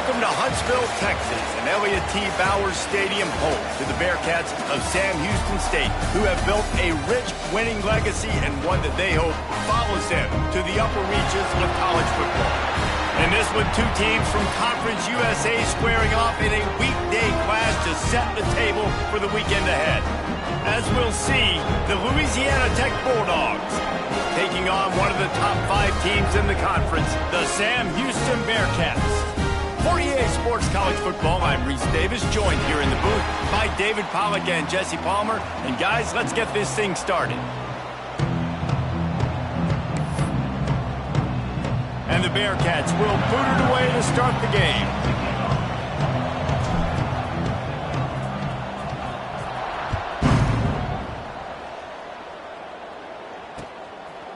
Welcome to Huntsville, Texas, and Elliott T. Bowers Stadium, home to the Bearcats of Sam Houston State, who have built a rich winning legacy and one that they hope follows them to the upper reaches of college football. In this one, two teams from Conference USA squaring off in a weekday clash to set the table for the weekend ahead. As we'll see, the Louisiana Tech Bulldogs taking on one of the top 5 teams in the conference, the Sam Houston Bearcats. For EA Sports College Football, I'm Reese Davis, joined here in the booth by David Pollack and Jesse Palmer. And guys, let's get this thing started. And the Bearcats will boot it away to start the game.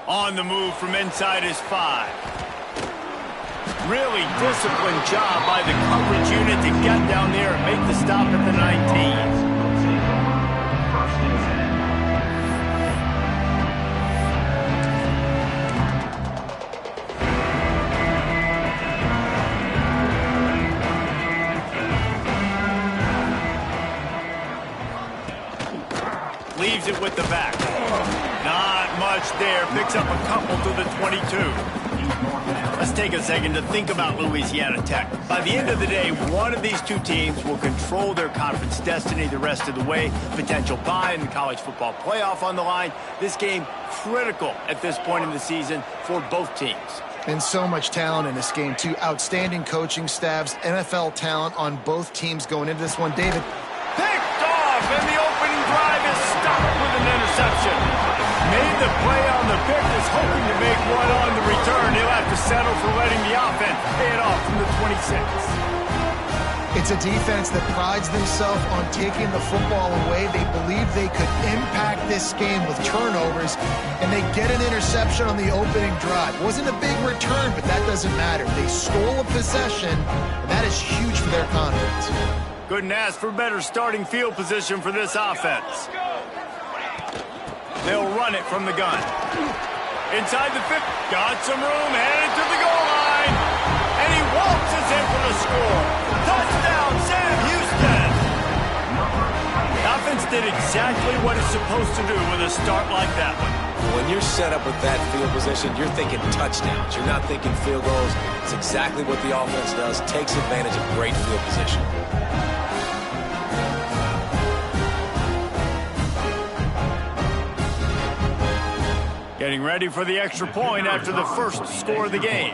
On the move from inside is 5. Really disciplined job by the coverage unit to get down there and make the stop at the 19. Leaves it with the back. Not much there. Picks up a couple to the 22. Let's take a second to think about Louisiana Tech. By the end of the day, one of these two teams will control their conference destiny the rest of the way. Potential bye in the college football playoff on the line. This game critical at this point in the season for both teams. And so much talent in this game, too. Outstanding coaching staffs, NFL talent on both teams going into this one. David. Picked off, and the opening drive is stopped with an interception. Made the play on the pick, is hoping to make one on the return. He'll have to settle for letting the offense pay it off from the 26. It's a defense that prides themselves on taking the football away. They believe they could impact this game with turnovers, and they get an interception on the opening drive. Wasn't a big return, but that doesn't matter. They stole a possession, and that is huge for their confidence. Couldn't ask for better starting field position for this offense. They'll run it from the gun. Inside the 50. Got some room, headed to the goal line. And he waltzes in for the score. Touchdown, Sam Houston. The offense did exactly what it's supposed to do with a start like that one. When you're set up with that field position, you're thinking touchdowns. You're not thinking field goals. It's exactly what the offense does. Takes advantage of great field position. Getting ready for the extra point after the first score of the game.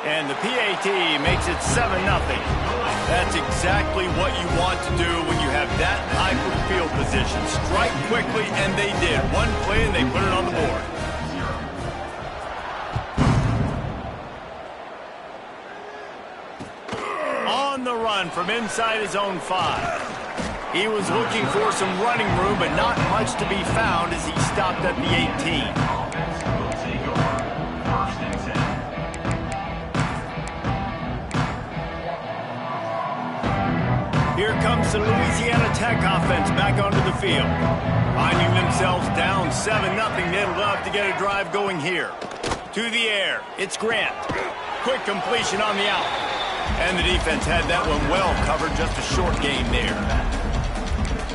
And the PAT makes it 7-0. That's exactly what you want to do when you have that type of field position. Strike quickly, and they did. One play, and they put it on the board. On the run from inside his own 5. He was looking for some running room, but not much to be found as he stopped at the 18. Here comes the Louisiana Tech offense back onto the field. Finding themselves down 7-0, they'd love to get a drive going here. To the air, it's Grant. Quick completion on the out. And the defense had that one well covered, just a short gain there.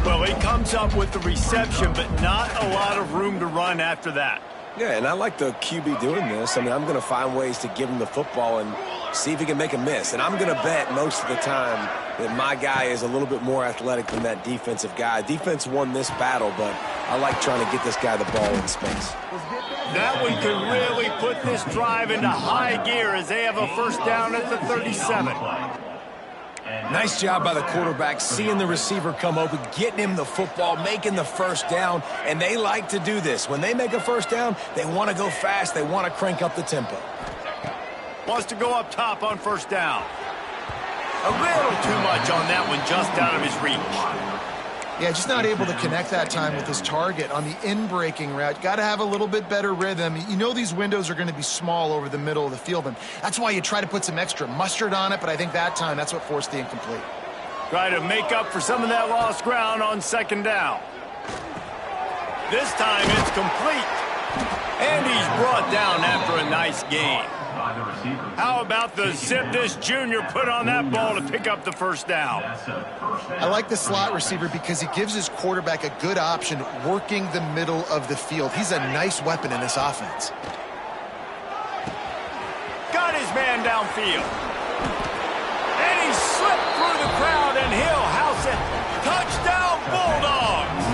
Well, he comes up with the reception, but not a lot of room to run after that. Yeah, and I like the QB doing this. I mean, I'm going to find ways to give him the football and see if he can make a miss. And I'm going to bet most of the time that my guy is a little bit more athletic than that defensive guy. Defense won this battle, but I like trying to get this guy the ball in space. That one could really put this drive into high gear as they have a first down at the 37. Nice job by the quarterback, seeing the receiver come open, getting him the football, making the first down, and they like to do this. When they make a first down, they want to go fast, they want to crank up the tempo. Wants to go up top on first down. A little too much on that one, just out of his reach. Yeah, just not able to connect that time with his target on the in-breaking route. Got to have a little bit better rhythm. You know these windows are going to be small over the middle of the field, and that's why you try to put some extra mustard on it, but I think that time that's what forced the incomplete. Try to make up for some of that lost ground on second down. This time it's complete. And he's brought down after a nice gain. How about the zip this junior put on that ball to pick up the first down? I like the slot receiver because he gives his quarterback a good option working the middle of the field. He's a nice weapon in this offense. Got his man downfield. And he slipped through the crowd, and he'll house it. Touchdown, Bulldogs!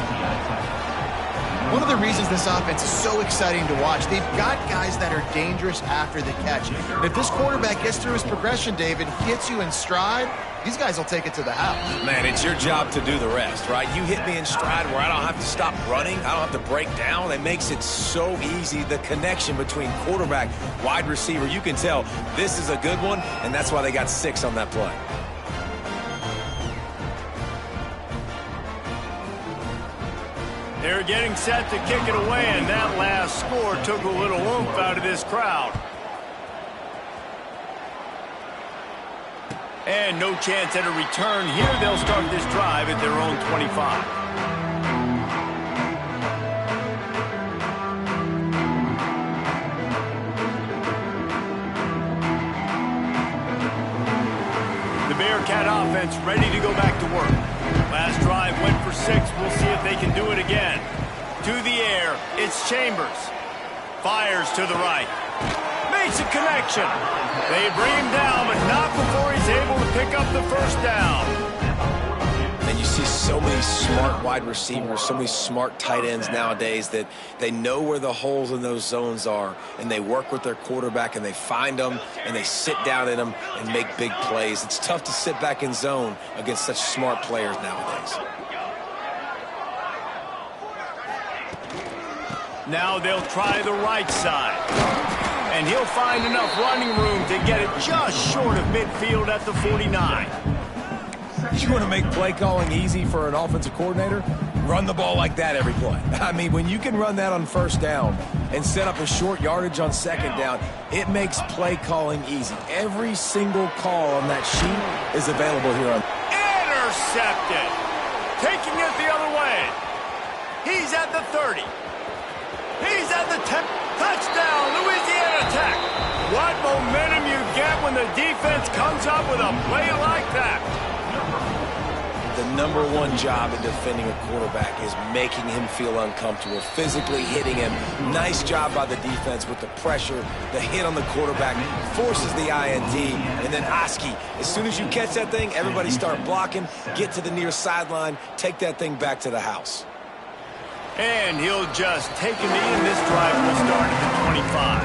One of the reasons this offense is so exciting to watch, they've got guys that are dangerous after the catch. And if this quarterback gets through his progression, David, hits you in stride, these guys will take it to the house. Man, it's your job to do the rest, right? You hit me in stride where I don't have to stop running. I don't have to break down. It makes it so easy. The connection between quarterback, wide receiver, you can tell this is a good one, and that's why they got 6 on that play. They're getting set to kick it away, and that last score took a little oomph out of this crowd. And no chance at a return here. They'll start this drive at their own 25. The Bearcat offense ready to go back to work. Last drive went for 6. We'll see if they can do it again. To the air, it's Chambers. Fires to the right. Makes a connection. They bring him down, but not before he's able to pick up the first down. And you see so many smart wide receivers, so many smart tight ends nowadays that they know where the holes in those zones are, and they work with their quarterback, and they find them, and they sit down in them and make big plays. It's tough to sit back in zone against such smart players nowadays. Now they'll try the right side. And he'll find enough running room to get it just short of midfield at the 49. You want to make play calling easy for an offensive coordinator? Run the ball like that every play. I mean, when you can run that on first down and set up a short yardage on second down, it makes play calling easy. Every single call on that sheet is available here on. Intercepted. Taking it the other way. He's at the 30. He's at the 10. Touchdown, Louisiana Tech. What momentum you get when the defense comes up with a play like that. The #1 job in defending a quarterback is making him feel uncomfortable, physically hitting him. Nice job by the defense with the pressure, the hit on the quarterback, forces the INT, and then Oski. As soon as you catch that thing, everybody start blocking, get to the near sideline, take that thing back to the house. And he'll just take a knee, and this drive will start at the 25.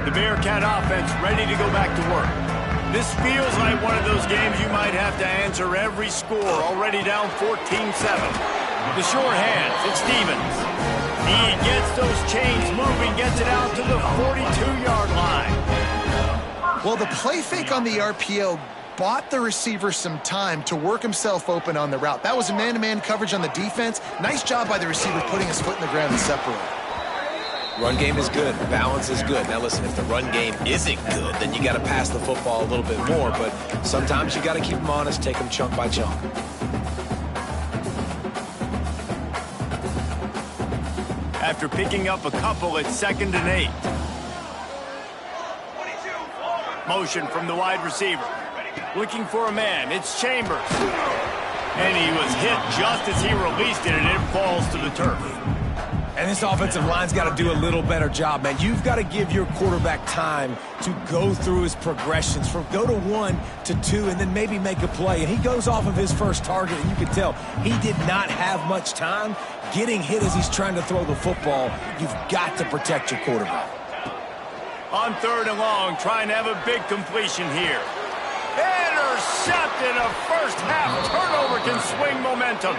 The Bearcat offense ready to go back to work. This feels like one of those games you might have to answer every score, already down 14-7. The short hands, it's Stevens. He gets those chains moving, gets it out to the 42-yard line. Well, the play fake on the RPO bought the receiver some time to work himself open on the route. That was a man-to-man coverage on the defense. Nice job by the receiver putting his foot in the ground and separating. Run game is good. Balance is good. Now, listen, if the run game isn't good, then you got to pass the football a little bit more. But sometimes you got to keep them honest, take them chunk by chunk. After picking up a couple at 2nd and 8. Motion from the wide receiver. Looking for a man. It's Chambers. And he was hit just as he released it, and it falls to the turf. And this offensive line's got to do a little better job, man. You've got to give your quarterback time to go through his progressions from go to 1 to 2 and then maybe make a play. And he goes off of his first target, and you can tell he did not have much time getting hit as he's trying to throw the football. You've got to protect your quarterback. On 3rd and long, trying to have a big completion here. Intercepted. A first-half turnover can swing momentum.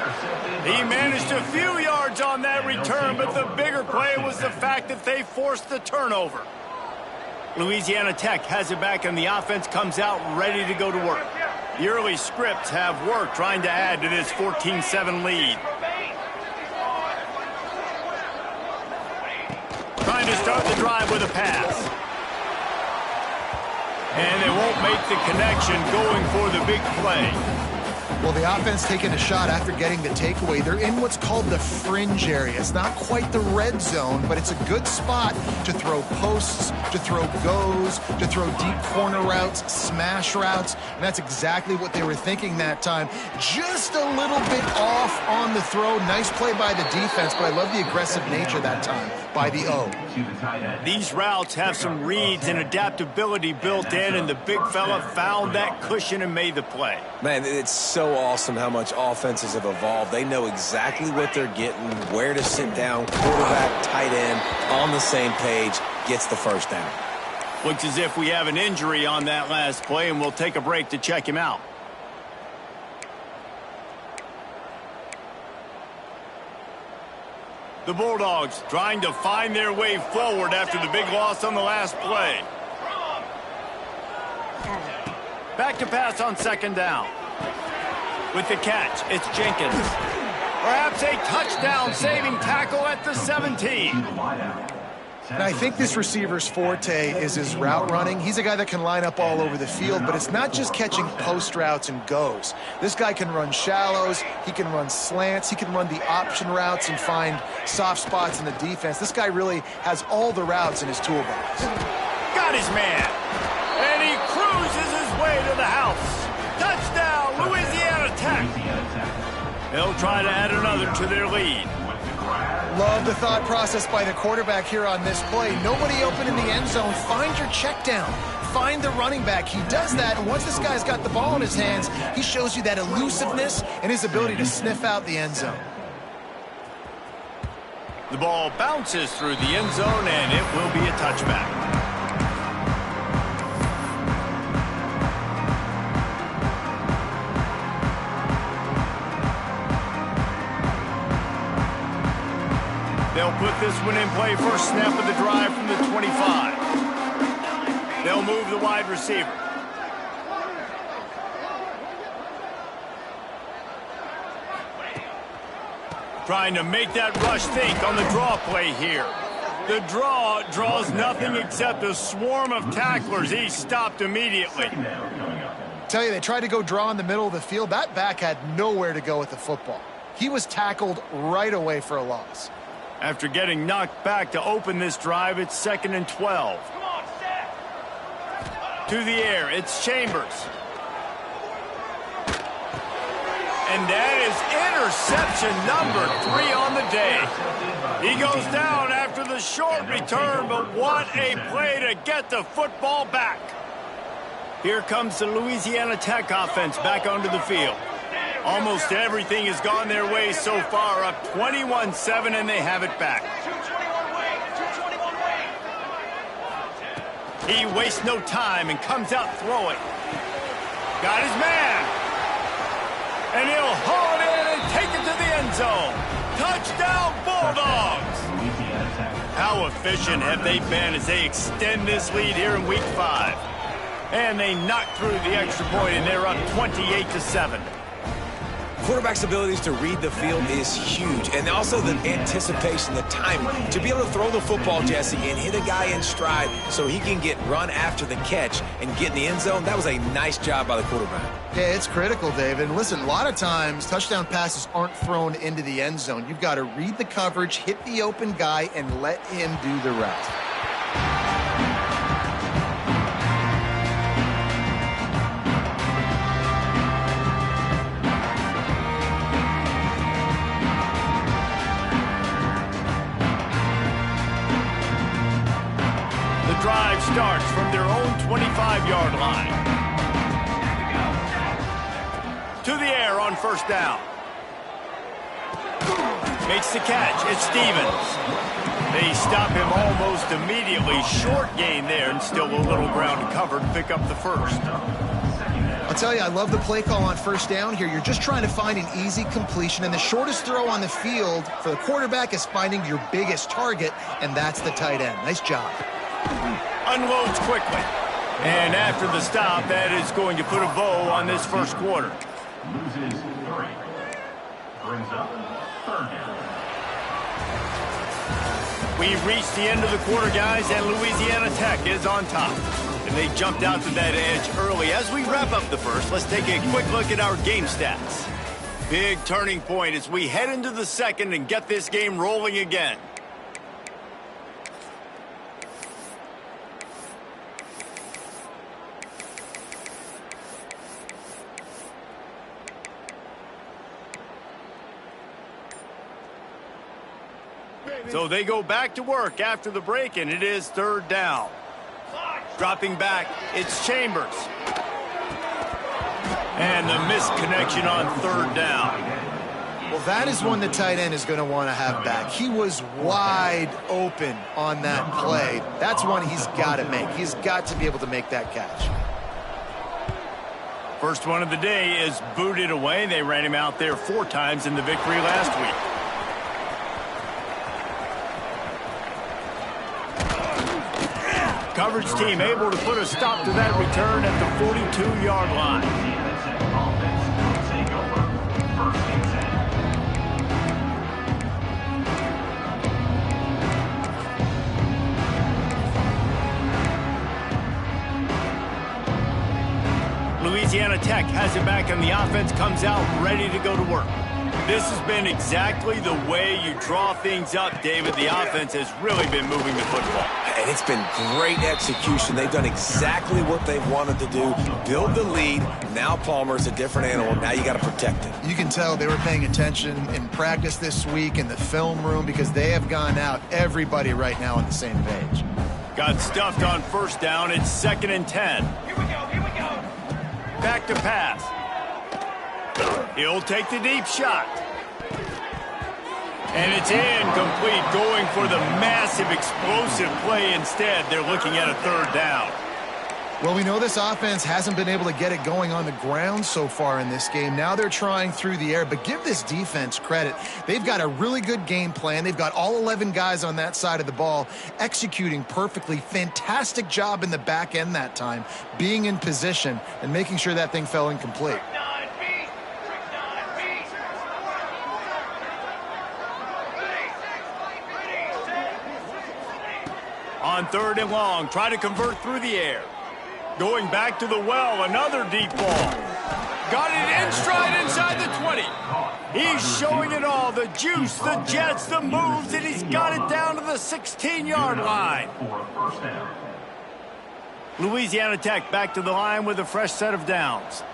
He managed a few yards on that return, but the bigger play was the fact that they forced the turnover. Louisiana Tech has it back, and the offense comes out ready to go to work. The early scripts have worked trying to add to this 14-7 lead. Trying trying to start the drive with a pass. And they won't make the connection going for the big play. Well, the offense taking a shot after getting the takeaway. They're in what's called the fringe area. It's not quite the red zone, but it's a good spot to throw posts, to throw goes, to throw deep corner routes, smash routes, and that's exactly what they were thinking that time. Just a little bit off on the throw. Nice play by the defense, but I love the aggressive nature that time by the O. These routes have some reads and adaptability built in, and the big fella found that cushion and made the play. Man, it's so awesome how much offenses have evolved. They know exactly what they're getting, where to sit down, quarterback, tight end, on the same page, gets the first down. Looks as if we have an injury on that last play, and we'll take a break to check him out. The Bulldogs trying to find their way forward after the big loss on the last play. Back to pass on second down. With the catch, it's Jenkins. Perhaps a touchdown-saving tackle at the 17. And I think this receiver's forte is his route running. He's a guy that can line up all over the field, but it's not just catching post routes and goes. This guy can run shallows, he can run slants, he can run the option routes and find soft spots in the defense. This guy really has all the routes in his toolbox. Got his man. And he cruises his way to the house. Touchdown, Louisiana Tech. They'll try to add another to their lead. Love the thought process by the quarterback here on this play. Nobody open in the end zone. Find your check down. Find the running back. He does that, and once this guy's got the ball in his hands, he shows you that elusiveness and his ability to sniff out the end zone. The ball bounces through the end zone, and it will be a touchback. They'll put this one in play first snap of the drive from the 25. They'll move the wide receiver. Trying to make that rush think on the draw play here. The draw draws nothing except a swarm of tacklers. He's stopped immediately. Tell you, they tried to go draw in the middle of the field. That back had nowhere to go with the football. He was tackled right away for a loss. After getting knocked back to open this drive, it's 2nd and 12. To the air, it's Chambers. And that is interception number 3 on the day. He goes down after the short return, but what a play to get the football back. Here comes the Louisiana Tech offense back onto the field. Almost everything has gone their way so far, up 21-7, and they have it back. He wastes no time and comes out throwing. Got his man. And he'll haul it in and take it to the end zone. Touchdown, Bulldogs! How efficient have they been as they extend this lead here in Week 5? And they knock through the extra point, and they're up 28-7. Quarterback's abilities to read the field is huge, and also the anticipation, the timing. To be able to throw the football, Jesse, and hit a guy in stride so he can get run after the catch and get in the end zone, that was a nice job by the quarterback. Yeah, it's critical, David. And listen, a lot of times touchdown passes aren't thrown into the end zone. You've got to read the coverage, hit the open guy, and let him do the rest. Drive starts from their own 25-yard line. To the air on first down. Makes the catch. It's Stevens. They stop him almost immediately. Short gain there, and still a little ground to cover to pick up the first. I'll tell you, I love the play call on first down here. You're just trying to find an easy completion, and the shortest throw on the field for the quarterback is finding your biggest target, and that's the tight end. Nice job. Unloads quickly. And after the stop, that is going to put a bow on this first quarter. Loses 3. Brings up 3rd down. We've reached the end of the quarter, guys, and Louisiana Tech is on top. And they jumped out to that edge early. As we wrap up the first, let's take a quick look at our game stats. Big turning point as we head into the second and get this game rolling again. So they go back to work after the break, and it is third down. Dropping back, it's Chambers. And the missed connection on third down. Well, that is one the tight end is going to want to have back. He was wide open on that play. That's one he's got to make. He's got to be able to make that catch. First one of the day is booted away. They ran him out there 4 times in the victory last week. Coverage team able to put a stop to that return at the 42-yard line. Louisiana Tech has it back, and the offense comes out ready to go to work. This has been exactly the way you draw things up, David. The offense has really been moving the football. And it's been great execution. They've done exactly what they wanted to do. Build the lead. Now Palmer's a different animal. Now you got to protect it. You can tell they were paying attention in practice this week in the film room because they have gone out, everybody right now on the same page. Got stuffed on first down. It's 2nd and 10. Here we go, here we go. Back to pass. He'll take the deep shot. And it's incomplete, going for the massive explosive play instead. They're looking at a third down. Well, we know this offense hasn't been able to get it going on the ground so far in this game. Now they're trying through the air, but give this defense credit. They've got a really good game plan. They've got all 11 guys on that side of the ball executing perfectly. Fantastic job in the back end that time, being in position and making sure that thing fell incomplete. On 3rd and long, try to convert through the air. Going back to the well, another deep ball. Got it in stride inside the 20. He's showing it all, the juice, the jets, the moves, and he's got it down to the 16-yard line. Louisiana Tech back to the line with a fresh set of downs.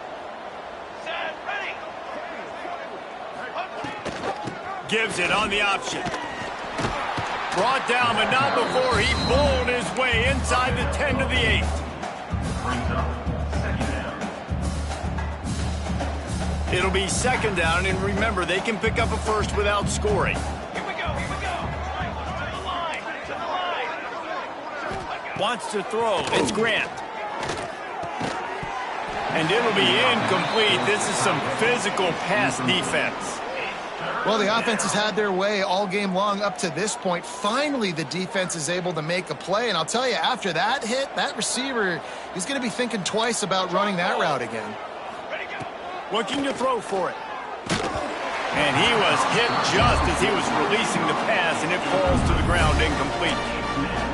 Gives it on the option. Brought down, but not before he bowled his way inside the 10 to the 8. It'll be 2nd down, and remember, they can pick up a first without scoring. Here we go, here we go. To the line, to the line. Wants to throw. It's Grant. And it'll be incomplete. This is some physical pass defense. Well, the offense has had their way all game long up to this point. Finally, the defense is able to make a play. And I'll tell you, after that hit, that receiver, he's going to be thinking twice about running that route again. Looking to throw for it. And he was hit just as he was releasing the pass, and it falls to the ground incomplete.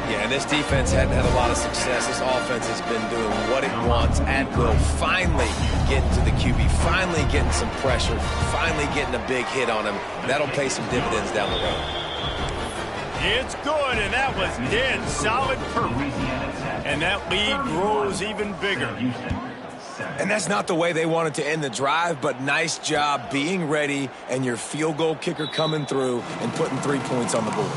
Yeah, and this defense hadn't had a lot of success. This offense has been doing what it wants at will. Finally getting to the QB, finally getting some pressure, finally getting a big hit on him. That'll pay some dividends down the road. It's good, and that was dead solid perfect. And that lead grows even bigger. And that's not the way they wanted to end the drive, but nice job being ready and your field goal kicker coming through and putting 3 points on the board.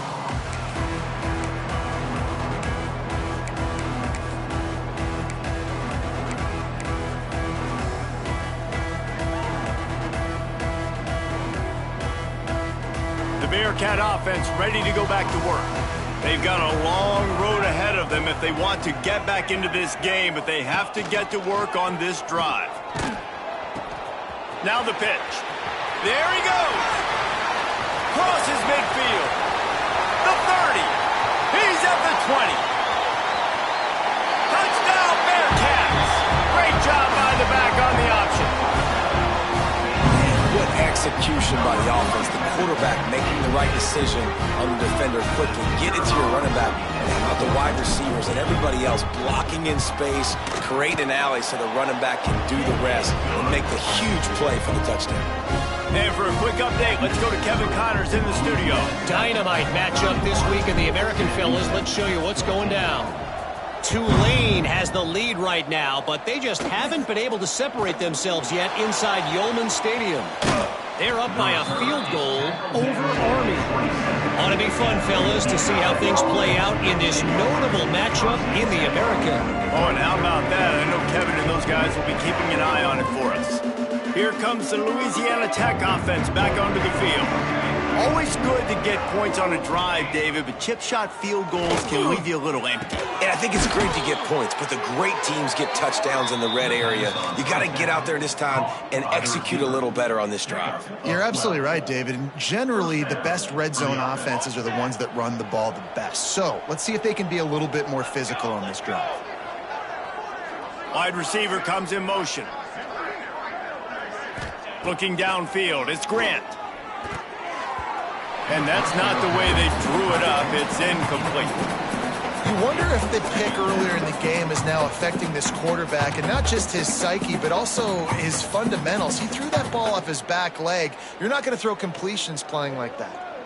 Bearcat offense ready to go back to work. They've got a long road ahead of them if they want to get back into this game, but they have to get to work on this drive. Now the pitch. There he goes. Crosses midfield. The 30. He's at the 20. Touchdown Bearcats. Great job by the back on the option. What execution by the offense. The quarterback making the right decision on the defender quickly. Get it to your running back and how about the wide receivers and everybody else blocking in space, create an alley so the running back can do the rest and make the huge play for the touchdown. And for a quick update, let's go to Kevin Connors in the studio. Dynamite matchup this week in the American, fellas. Let's show you what's going down. Tulane has the lead right now, but they just haven't been able to separate themselves yet inside Yulman Stadium. They're up by a field goal over Army. Ought to be fun, fellas, to see how things play out in this notable matchup in the American. Oh, and how about that? I know Kevin and those guys will be keeping an eye on it for us. Here comes the Louisiana Tech offense back onto the field. Always good to get points on a drive, David, but chip shot field goals can leave you a little empty. And I think it's great to get points, but the great teams get touchdowns in the red area. You got to get out there this time and execute a little better on this drive. You're absolutely right, David. And generally, the best red zone offenses are the ones that run the ball the best. So let's see if they can be a little bit more physical on this drive. Wide receiver comes in motion. Looking downfield, it's Grant. And that's not the way they drew it up. It's incomplete. You wonder if the pick earlier in the game is now affecting this quarterback, and not just his psyche, but also his fundamentals. He threw that ball off his back leg. You're not going to throw completions playing like that.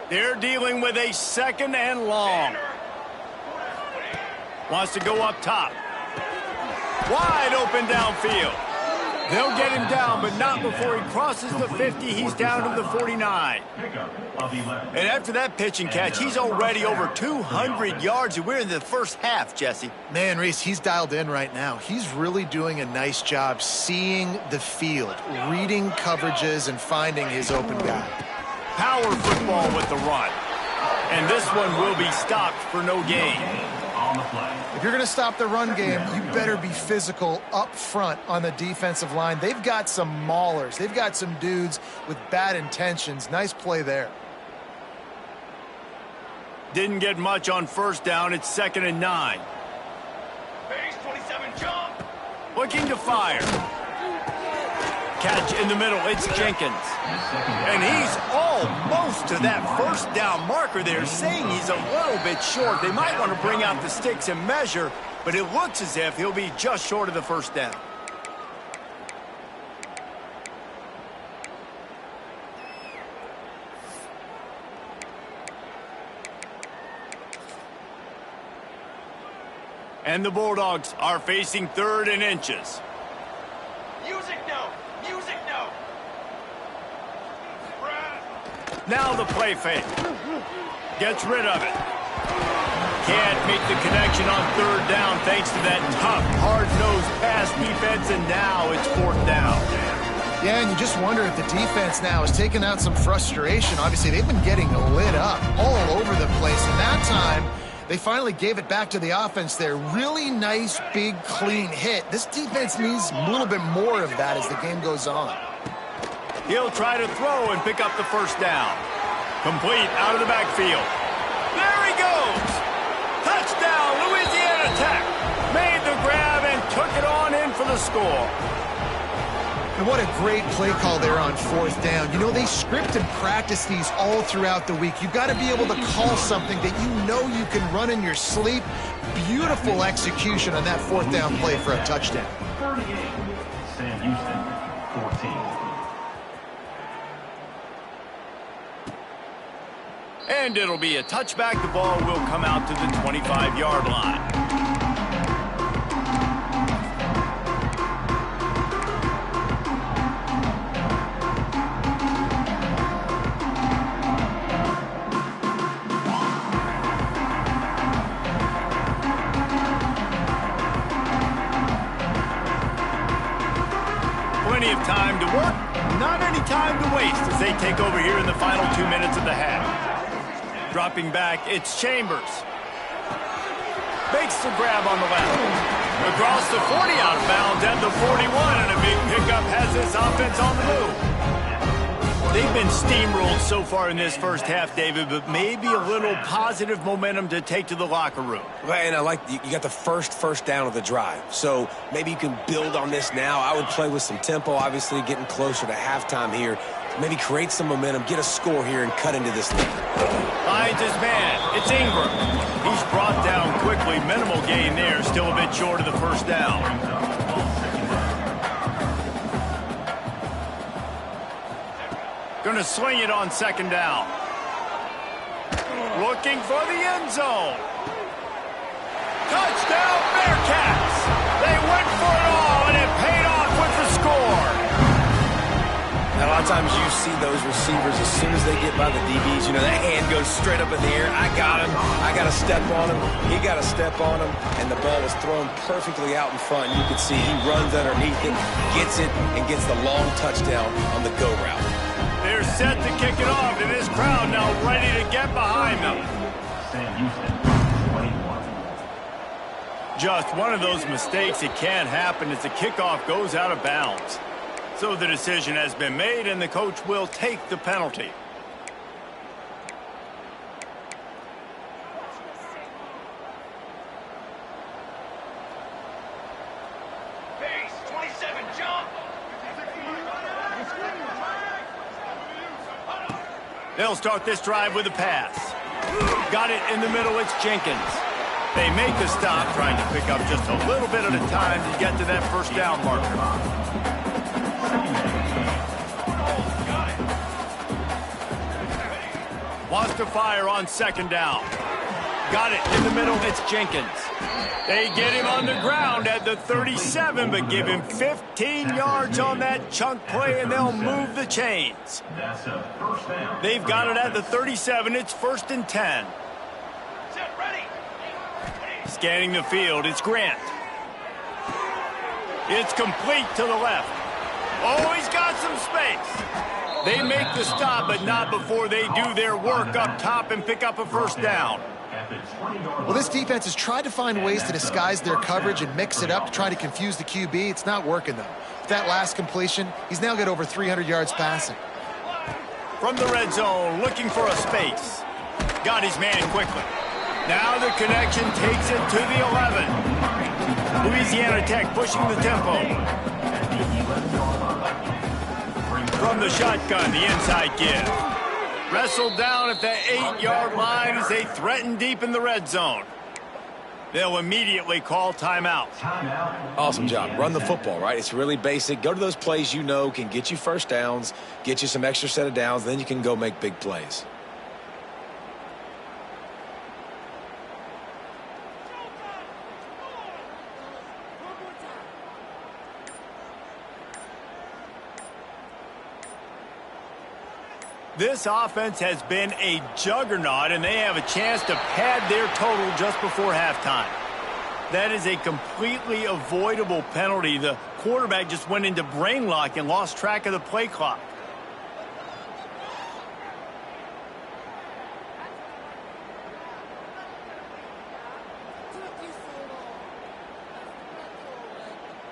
They're dealing with a second and long. Wants to go up top. Wide open downfield. They'll get him down, but not before he crosses the 50. He's down to the 49. And after that pitch and catch, he's already over 200 yards, and we're in the first half, Jesse. Man, Reese, he's dialed in right now. He's really doing a nice job seeing the field, reading coverages, and finding his open guy. Power football with the run. And this one will be stopped for no gain. If you're going to stop the run game, you better be physical up front on the defensive line. They've got some maulers. They've got some dudes with bad intentions. Nice play there. Didn't get much on first down. It's 2nd and 9. Base 27 jump. Looking to fire. Catch in the middle. It's Jenkins. And he's almost to that first down marker there, saying he's a little bit short. They might want to bring out the sticks and measure, but it looks as if he'll be just short of the first down. And the Bulldogs are facing 3rd and inches. Music no. Music no. Now the play fake. Gets rid of it. Can't make the connection on 3rd down thanks to that tough, hard-nosed pass defense, and now it's 4th down. Yeah, and you just wonder if the defense now is taking out some frustration. Obviously, they've been getting lit up all over the place, and that time they finally gave it back to the offense there. Really nice, big, clean hit. This defense needs a little bit more of that as the game goes on. He'll try to throw and pick up the first down. Complete out of the backfield. There he goes! Touchdown, Louisiana Tech! Made the grab and took it on in for the score. And what a great play call there on 4th down. You know, they script and practice these all throughout the week. You've got to be able to call something that you know you can run in your sleep. Beautiful execution on that 4th down play for a touchdown. 38, Sam Houston, 14. And it'll be a touchback. The ball will come out to the 25-yard line. Plenty of time to work, not any time to waste as they take over here in the final 2 minutes of the half. Dropping back, it's Chambers. Makes the grab on the left. Across the 40 out of bounds at the 41, and a big pickup has this offense on the move. They've been steamrolled so far in this first half, David, but maybe a little positive momentum to take to the locker room. Right, and I like you got the first down of the drive. So maybe you can build on this now. I would play with some tempo, obviously getting closer to halftime here. maybe create some momentum, get a score here, and cut into this lead. Finds his man. It's Ingram. He's brought down quickly. Minimal gain there. Still a bit short of the first down. Going to sling it on second down. Looking for the end zone. Touchdown, Bearcats! They went for it all, and it paid off with the score. Now, a lot of times you see those receivers, as soon as they get by the DBs, you know, that hand goes straight up in the air. I got him. I got to step on him. He got to step on him, and the ball was thrown perfectly out in front. You can see he runs underneath it, gets it, and gets the long touchdown on the go route. They're set to kick it off, and this crowd now ready to get behind them. Sam Houston, 21. Just one of those mistakes that can't happen as the kickoff goes out of bounds. So the decision has been made, and the coach will take the penalty. Base, 27, jump. They'll start this drive with a pass. Got it in the middle, it's Jenkins. They make the stop, trying to pick up just a little bit at a time to get to that first down marker. Wants to fire on second down. Got it in the middle, it's Jenkins. They get him on the ground at the 37, but give him 15 yards on that chunk play, and they'll move the chains. That's a first down. They've got it at the 37. It's 1st and 10. Set, ready. Scanning the field, it's Grant. It's complete to the left. Oh, he's got some space. They make the stop, but not before they do their work up top and pick up a first down. Well, this defense has tried to find ways to disguise their coverage and mix it up to try to confuse the QB. It's not working, though. With that last completion, he's now got over 300 yards passing. From the red zone, looking for a space. Got his man quickly. Now the connection takes it to the 11. Louisiana Tech pushing the tempo. From the shotgun, the inside give. Wrestled down at the 8-yard line as they threaten deep in the red zone. They'll immediately call timeout. Awesome job. Run the football, right? It's really basic. Go to those plays you know can get you first downs, get you some extra set of downs, then you can go make big plays. This offense has been a juggernaut, and they have a chance to pad their total just before halftime. That is a completely avoidable penalty. The quarterback just went into brain lock and lost track of the play clock.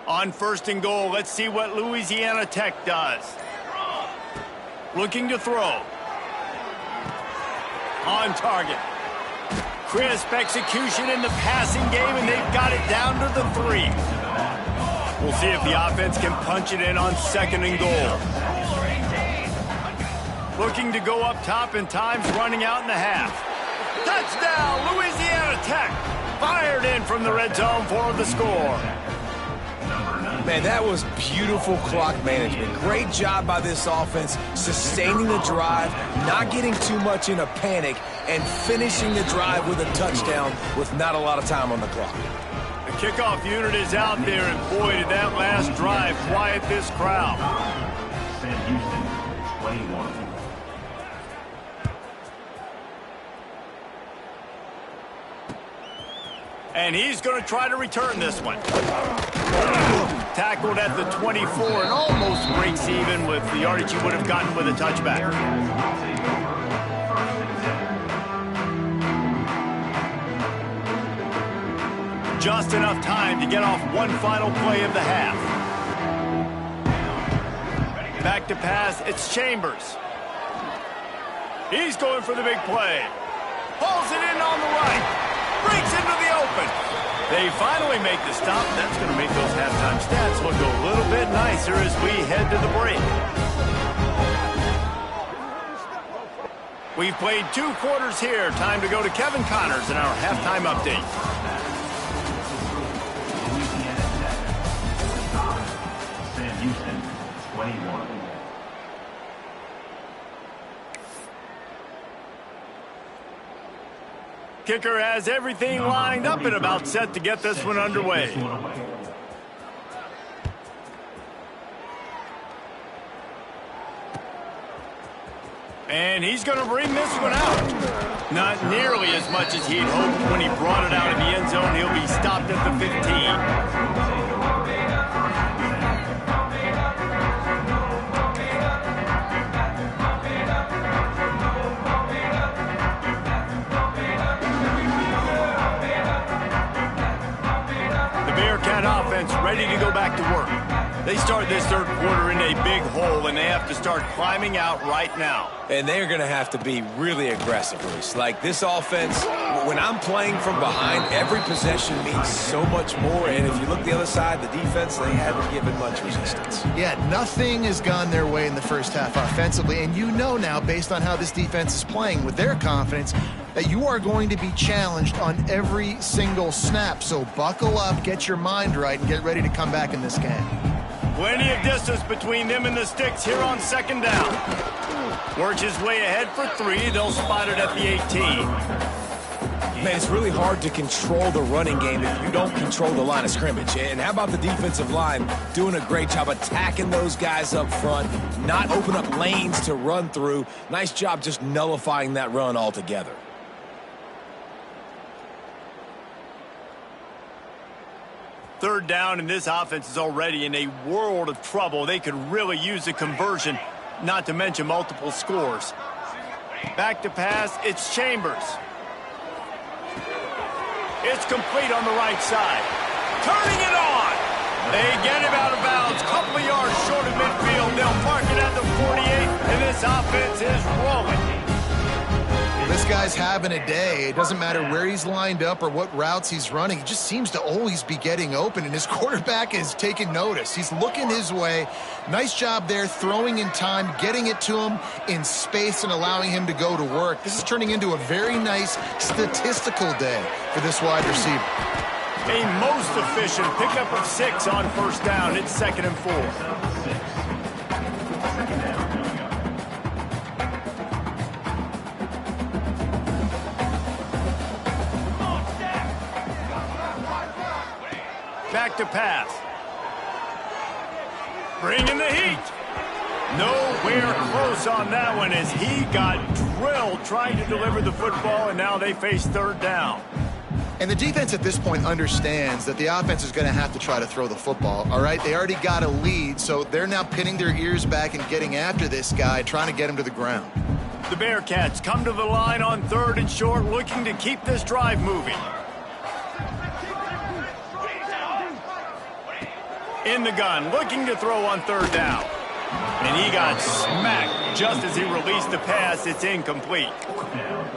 On 1st and goal, let's see what Louisiana Tech does. Looking to throw. On target. Crisp execution in the passing game, and they've got it down to the 3. We'll see if the offense can punch it in on 2nd and goal. Looking to go up top, and time's running out in the half. Touchdown, Louisiana Tech. Fired in from the red zone for the score. Man, that was beautiful clock management. Great job by this offense, sustaining the drive, not getting too much in a panic, and finishing the drive with a touchdown with not a lot of time on the clock. The kickoff unit is out there, and boy, did that last drive quiet this crowd. Sam Houston, 21. And he's going to try to return this one. Tackled at the 24 and almost breaks even with the yardage he would have gotten with a touchback. Just enough time to get off one final play of the half. Back to pass, it's Chambers. He's going for the big play. Pulls it in on the right. Breaks into the open. They finally make the stop. That's going to make those halftime stats look a little bit nicer as we head to the break. We've played 2 quarters here. Time to go to Kevin Connors in our halftime update. Sam Houston, 21. Kicker has everything lined up and about set to get this one underway. And he's going to bring this one out. Not nearly as much as he'd hoped when he brought it out in the end zone. He'll be stopped at the 15. Ready to go back to work. They start this third quarter in a big hole, and they have to start climbing out right now. And they're going to have to be really aggressive, Bruce. Like this offense, when I'm playing from behind, every possession means so much more. And if you look the other side, the defense, they haven't given much resistance. Yeah, nothing has gone their way in the first half offensively. And you know now, based on how this defense is playing with their confidence, that you are going to be challenged on every single snap. So buckle up, get your mind right, and get ready to come back in this game. Plenty of distance between them and the sticks here on second down. Works his way ahead for 3. They'll spot it at the 18. Man, it's really hard to control the running game if you don't control the line of scrimmage. And how about the defensive line doing a great job attacking those guys up front, not open up lanes to run through. Nice job just nullifying that run altogether. Third down, and this offense is already in a world of trouble. They could really use a conversion, not to mention multiple scores. Back to pass, it's Chambers. It's complete on the right side. Turning it on. They get him out of bounds. Couple of yards short of midfield. They'll park it at the 48, and this offense is rolling. This guy's having a day. It doesn't matter where he's lined up or what routes he's running. He just seems to always be getting open, and his quarterback is taking notice. He's looking his way. Nice job there, throwing in time, getting it to him in space and allowing him to go to work. This is turning into a very nice statistical day for this wide receiver. A most efficient pickup of 6 on first down. It's 2nd and 4. Back to pass. Bringing the heat. Nowhere close on that one as he got drilled trying to deliver the football, and now they face third down. And the defense at this point understands that the offense is going to have to try to throw the football, all right? They already got a lead, so they're now pinning their ears back and getting after this guy, trying to get him to the ground. The Bearcats come to the line on 3rd and short, looking to keep this drive moving. In the gun, looking to throw on 3rd down. And he got smacked just as he released the pass. It's incomplete.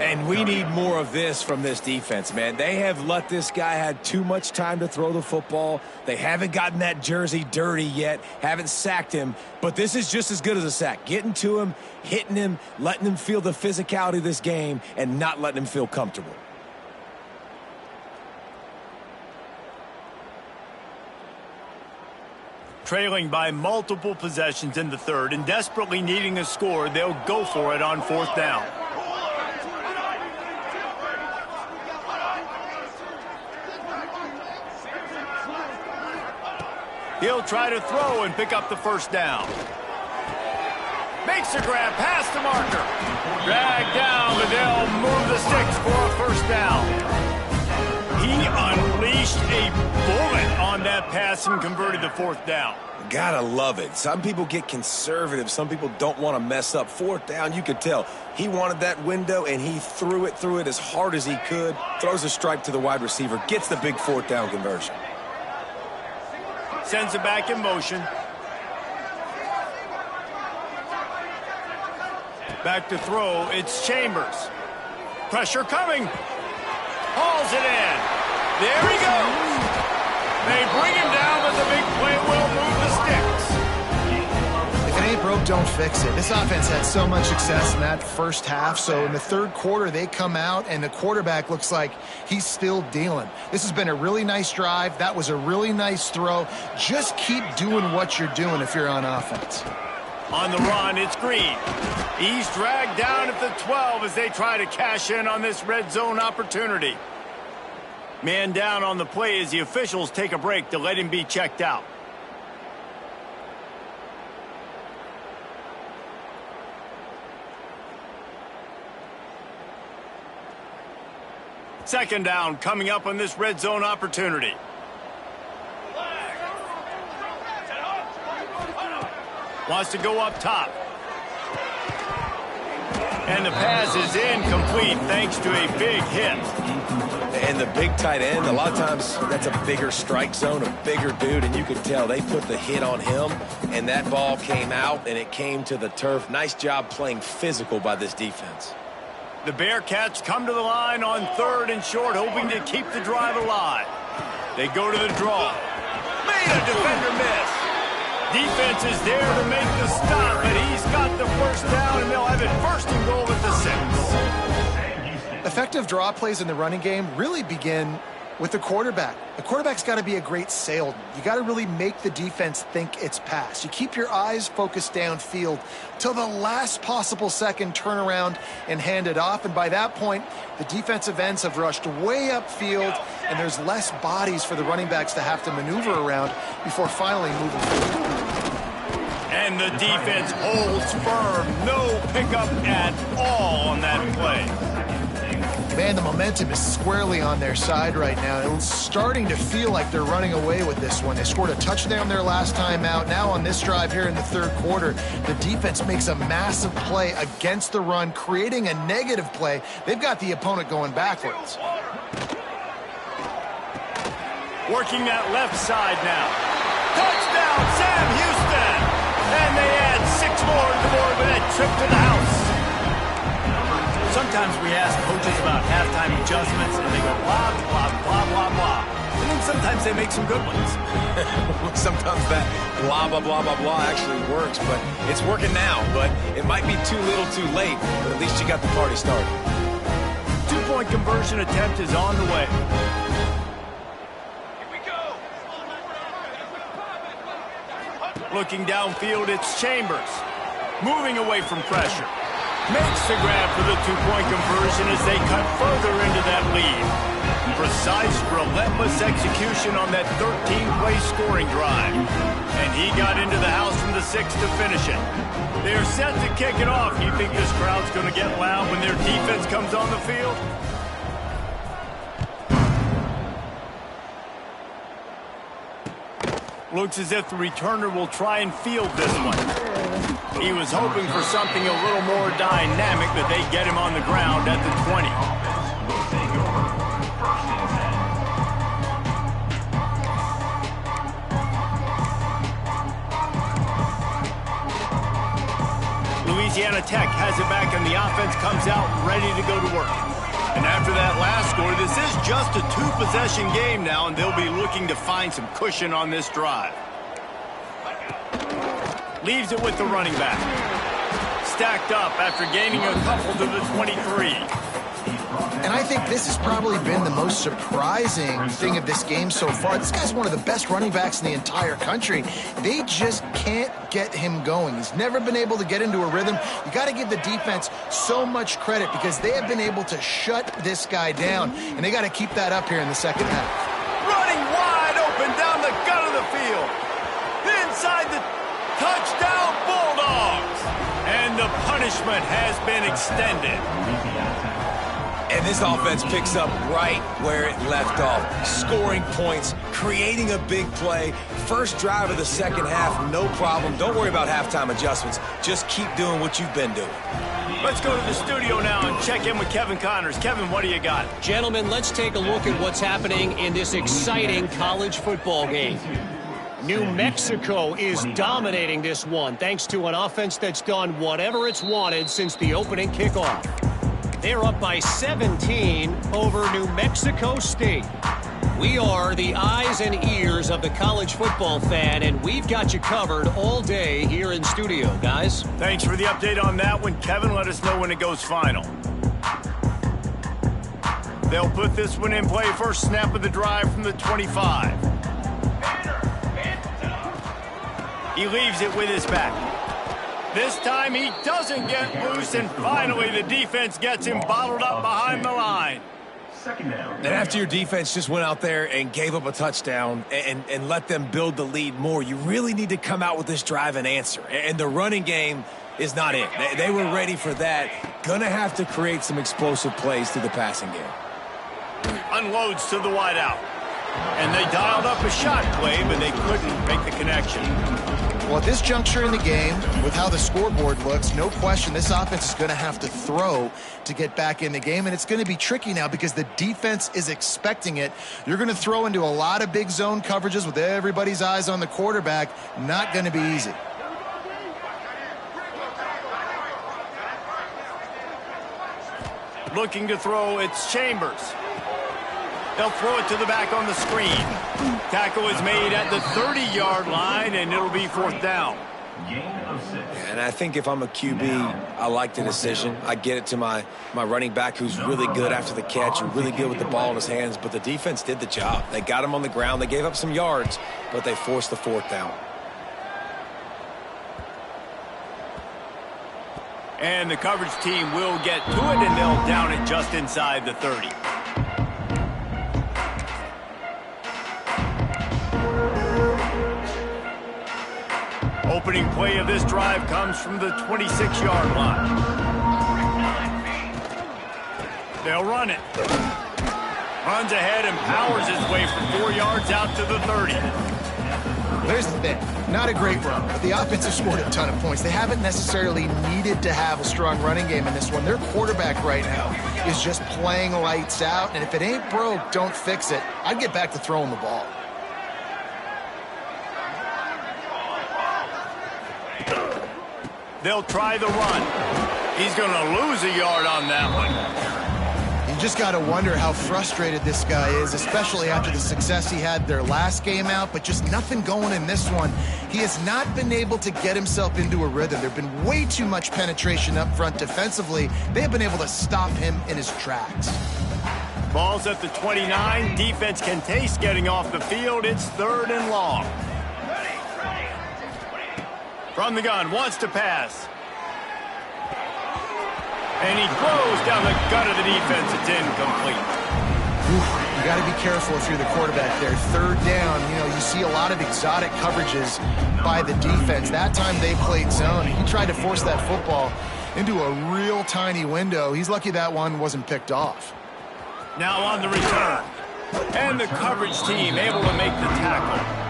And we need more of this from this defense, man. They have let this guy have too much time to throw the football. They haven't gotten that jersey dirty yet, haven't sacked him. But this is just as good as a sack. Getting to him, hitting him, letting him feel the physicality of this game, and not letting him feel comfortable. Trailing by multiple possessions in the 3rd and desperately needing a score, they'll go for it on 4th down. He'll try to throw and pick up the 1st down. Makes a grab past the marker. Dragged down, but they'll move the sticks for a 1st down. He unleashed a bullet on that pass and converted the 4th down. Gotta love it. Some people get conservative. Some people don't want to mess up. 4th down, you could tell. He wanted that window, and he threw it as hard as he could. Throws a strike to the wide receiver. Gets the big 4th down conversion. Sends it back in motion. Back to throw. It's Chambers. Pressure coming. Hauls it in. There he goes. They bring him down, but the big play will move the sticks. If it ain't broke, don't fix it. This offense had so much success in that first half, so in the third quarter they come out and the quarterback looks like he's still dealing. This has been a really nice drive. That was a really nice throw. Just keep doing what you're doing if you're on offense. On the run, it's Green. He's dragged down at the 12 as they try to cash in on this red zone opportunity. Man down on the play as the officials take a break to let him be checked out. Second down coming up on this red zone opportunity. Wants to go up top. And the pass is incomplete thanks to a big hit. And the big tight end, a lot of times that's a bigger strike zone, a bigger dude, and you could tell they put the hit on him, and that ball came out, and it came to the turf. Nice job playing physical by this defense. The Bearcats come to the line on third and short, hoping to keep the drive alive. They go to the draw. Made a defender miss. Defense is there to make the stop, but he's got the first down, and they'll have it first and goal at the 6. Effective draw plays in the running game really begin with the quarterback. The quarterback's got to be a great salesman. You got to really make the defense think it's pass. You keep your eyes focused downfield till the last possible second, turn around and hand it off. And by that point, the defensive ends have rushed way upfield, and there's less bodies for the running backs to have to maneuver around before finally moving forward. And the defense holds firm. No pickup at all on that play. Man, the momentum is squarely on their side right now. It's starting to feel like they're running away with this one. They scored a touchdown their last time out. Now on this drive here in the third quarter, the defense makes a massive play against the run, creating a negative play. They've got the opponent going backwards. Working that left side now. Touchdown, Sam Houston! And they add 6 more to the board with that trip to the house. Sometimes we ask coaches about halftime adjustments, and they go blah, blah, blah, blah, blah. And then sometimes they make some good ones. Sometimes that blah, blah, blah, blah, blah actually works, but it's working now. But it might be too little too late, but at least you got the party started. 2-point conversion attempt is on the way. Here we go. Looking downfield, it's Chambers. Moving away from pressure. Makes the grab for the 2-point conversion as they cut further into that lead. Precise, relentless execution on that 13-play scoring drive. And he got into the house from the 6 to finish it. They're set to kick it off. You think this crowd's going to get loud when their defense comes on the field? Looks as if the returner will try and field this one. He was hoping for something a little more dynamic, but they get him on the ground at the 20. Louisiana Tech has it back, and the offense comes out ready to go to work. And after that last score, this is just a 2-possession game now, and they'll be looking to find some cushion on this drive. Leaves it with the running back. Stacked up after gaining a couple to the 23. And I think this has probably been the most surprising thing of this game so far. This guy's one of the best running backs in the entire country. They just can't get him going. He's never been able to get into a rhythm. You got to give the defense so much credit because they have been able to shut this guy down, and they got to keep that up here in the second half. Running wide open down the gut of the field. Inside the touchdown Bulldogs. And the punishment has been extended. And this offense picks up right where it left off. Scoring points, creating a big play. First drive of the second half, no problem. Don't worry about halftime adjustments. Just keep doing what you've been doing. Let's go to the studio now and check in with Kevin Connors. Kevin, what do you got? Gentlemen, let's take a look at what's happening in this exciting college football game. New Mexico is dominating this one thanks to an offense that's done whatever it's wanted since the opening kickoff. They're up by 17 over New Mexico State. We are the eyes and ears of the college football fan, and we've got you covered all day here in studio, guys. Thanks for the update on that one, Kevin. Let us know when it goes final. They'll put this one in play. First snap of the drive from the 25. He leaves it with his back. This time he doesn't get loose, and finally the defense gets him bottled up behind the line. And after your defense just went out there and gave up a touchdown and let them build the lead more, you really need to come out with this drive and answer. And the running game is not it. They were ready for that. Gonna have to create some explosive plays through the passing game. Unloads to the wideout. And they dialed up a shot play, but they couldn't make the connection. Well, at this juncture in the game, with how the scoreboard looks, no question this offense is going to have to throw to get back in the game, and it's going to be tricky now because the defense is expecting it. You're going to throw into a lot of big zone coverages with everybody's eyes on the quarterback. Not going to be easy. Looking to throw, it's Chambers. They'll throw it to the back on the screen. Tackle is made at the 30-yard line, and it'll be fourth down. And I think if I'm a QB, I like the decision. I get it to my running back who's really good after the catch and really good with the ball in his hands, but the defense did the job. They got him on the ground. They gave up some yards, but they forced the fourth down. And the coverage team will get to it, and they'll down it just inside the 30. Opening play of this drive comes from the 26-yard line. They'll run it. Runs ahead and powers his way for 4 yards out to the 30. Here's the thing. Not a great run, but the offense has scored a ton of points. They haven't necessarily needed to have a strong running game in this one. Their quarterback right now is just playing lights out, and if it ain't broke, don't fix it. I'd get back to throwing the ball. They'll try the run. He's going to lose a yard on that one. You just got to wonder how frustrated this guy is, especially after the success he had their last game out, but just nothing going in this one. He has not been able to get himself into a rhythm. There have been way too much penetration up front defensively. They have been able to stop him in his tracks. Ball's at the 29. Defense can taste getting off the field. It's 3rd and long. From the gun, wants to pass. And he throws down the gut of the defense. It's incomplete. You got to be careful if you're the quarterback there. 3rd down, you see a lot of exotic coverages by the defense. That time they played zone. He tried to force that football into a real tiny window. He's lucky that one wasn't picked off. Now on the return. And the coverage team able to make the tackle.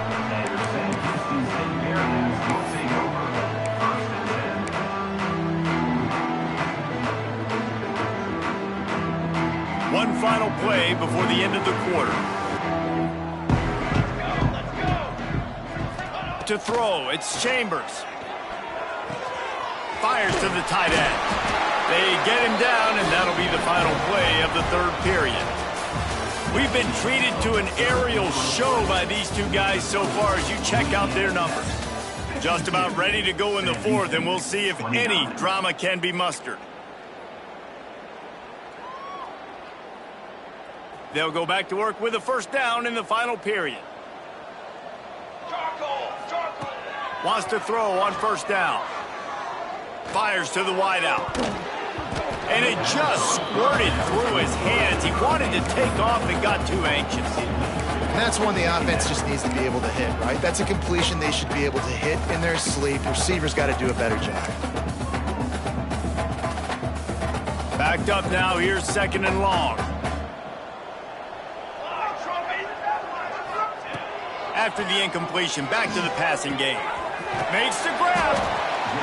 One final play before the end of the quarter. To throw, it's Chambers. Fires to the tight end. They get him down, and that'll be the final play of the 3rd period. We've been treated to an aerial show by these two guys so far as you check out their numbers. Just about ready to go in the 4th, and we'll see if any drama can be mustered. They'll go back to work with a first down in the final period. Wants to throw on first down. Fires to the wideout. And it just squirted through his hands. He wanted to take off and got too anxious. And that's one the offense just needs to be able to hit, right? That's a completion they should be able to hit in their sleep. Receivers got to do a better job. Backed up now. Here's 2nd and long. After the incompletion, back to the passing game. Makes the grab.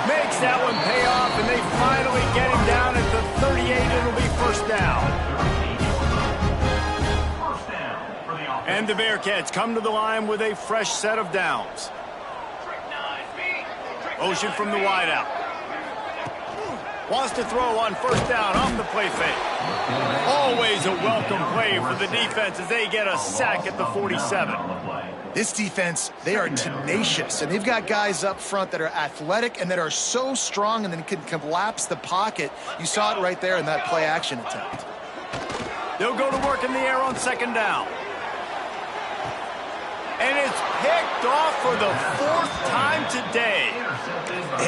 Makes that one pay off, and they finally get him down at the 38. It'll be first down. And the Bearcats come to the line with a fresh set of downs. Motion from the wideout. Wants to throw on first down off the play fake. Always a welcome play for the defense as they get a sack at the 47. This defense, they are tenacious, and they've got guys up front that are athletic and that are so strong and then can collapse the pocket. You saw it right there in that play-action attempt. They'll go to work in the air on second down. And it's picked off for the 4th time today.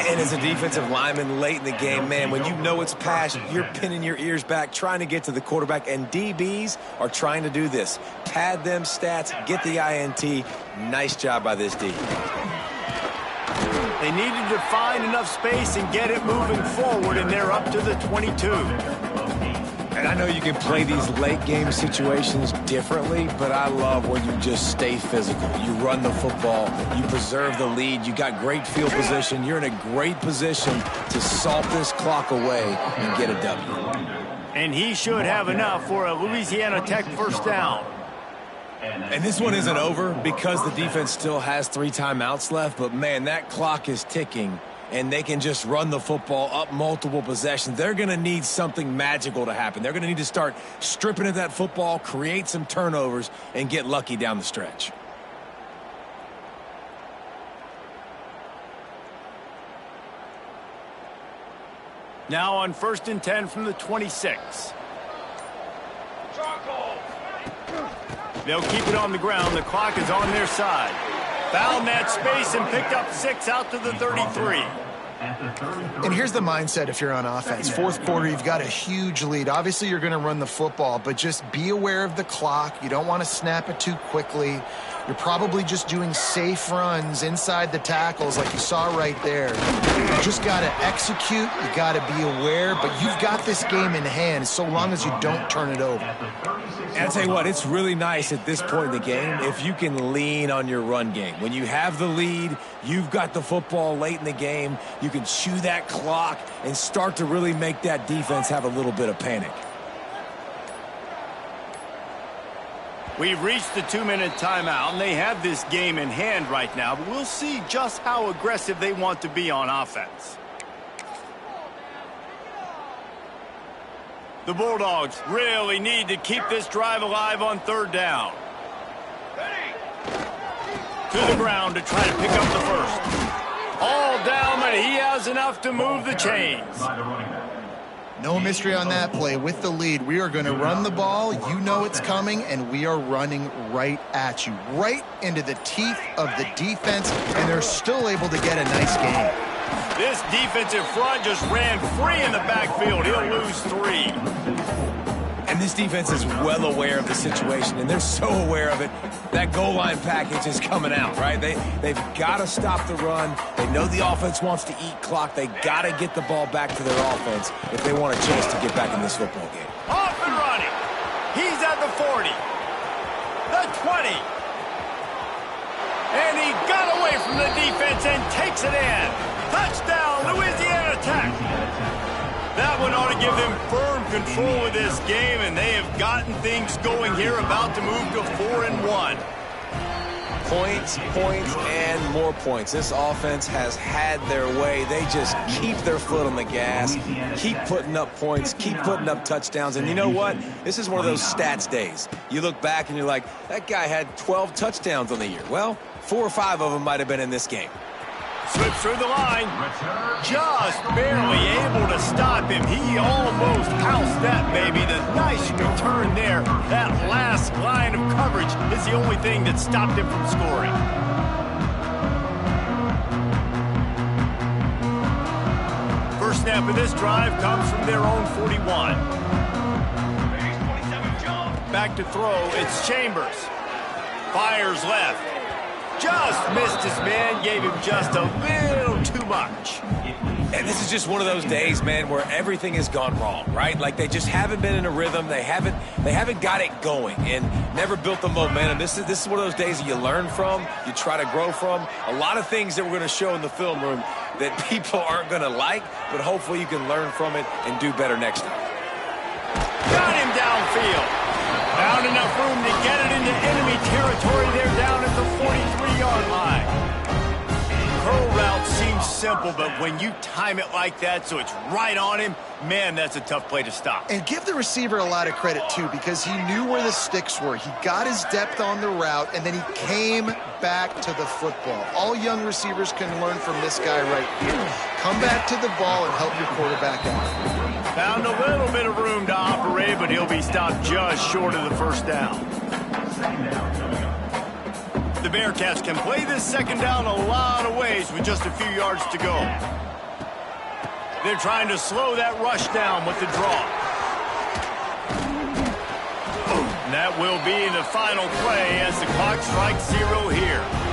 And as a defensive lineman late in the game, man, when you know it's passed, you're pinning your ears back, trying to get to the quarterback, and DBs are trying to do this. Pad them stats, get the INT. Nice job by this D. They needed to find enough space and get it moving forward, and they're up to the 22. And I know you can play these late game situations differently, but I love when you just stay physical. You run the football, you preserve the lead, you got great field position, you're in a great position to salt this clock away and get a W. And he should have enough for a Louisiana Tech first down. And this one isn't over because the defense still has 3 timeouts left, but man, that clock is ticking. And they can just run the football up multiple possessions. They're going to need something magical to happen. They're going to need to start stripping at that football, create some turnovers, and get lucky down the stretch. Now on 1st and 10 from the 26. They'll keep it on the ground. The clock is on their side. Found that space and picked up 6 out to the 33. And here's the mindset if you're on offense. 4th quarter, you've got a huge lead. Obviously, you're going to run the football, but just be aware of the clock. You don't want to snap it too quickly. You're probably just doing safe runs inside the tackles like you saw right there. You just got to execute. You got to be aware, but you've got this game in hand so long as you don't turn it over. And I'll tell you what, it's really nice at this point in the game if you can lean on your run game. When you have the lead, you've got the football late in the game, you can chew that clock and start to really make that defense have a little bit of panic. We've reached the 2-minute timeout, and they have this game in hand right now, but we'll see just how aggressive they want to be on offense. The Bulldogs really need to keep this drive alive on 3rd down. To the ground to try to pick up the first. All down, but he has enough to move the chains. No mystery on that play. With the lead, we are going to run the ball. You know it's coming, and we are running right at you, right into the teeth of the defense, and they're still able to get a nice game. This defensive front just ran free in the backfield. He'll lose 3. And this defense is well aware of the situation, and they're so aware of it. That goal line package is coming out, right? They've got to stop the run. They know the offense wants to eat clock. They got to get the ball back to their offense if they want a chance to get back in this football game. Off and running. He's at the 40. The 20. And he got away from the defense and takes it in. Touchdown, Louisiana Tech. That one ought to give them firm control of this game, and they have gotten things going here, about to move to 4-1. Points, and more points. This offense has had their way. They just keep their foot on the gas, keep putting up points, keep putting up touchdowns. And you know what? This is one of those stats days. You look back and you're like, that guy had 12 touchdowns on the year. Well, 4 or 5 of them might have been in this game. Slips through the line. Just barely able to stop him. He almost housed that baby. The nice return there. That last line of coverage is the only thing that stopped him from scoring. First snap of this drive comes from their own 41. Back to throw. It's Chambers. Fires left. Just missed his man, gave him just a little too much. And this is just one of those days, man, where everything has gone wrong, right? Like they just haven't been in a rhythm. They haven't got it going and never built the momentum. This is one of those days that you learn from, you try to grow from. A lot of things that we're going to show in the film room that people aren't going to like, but hopefully you can learn from it and do better next time. Got him downfield. Found enough room to get it into enemy territory. They're down at the 43-yard line. Curl route seems simple, but when you time it like that so it's right on him, man, that's a tough play to stop. And give the receiver a lot of credit, too, because he knew where the sticks were. He got his depth on the route, and then he came back to the football. All young receivers can learn from this guy right here. Come back to the ball and help your quarterback out. Found a little bit of room to operate, but he'll be stopped just short of the first down. The Bearcats can play this second down a lot of ways with just a few yards to go. They're trying to slow that rush down with the draw. And that will be the final play as the clock strikes 0 here.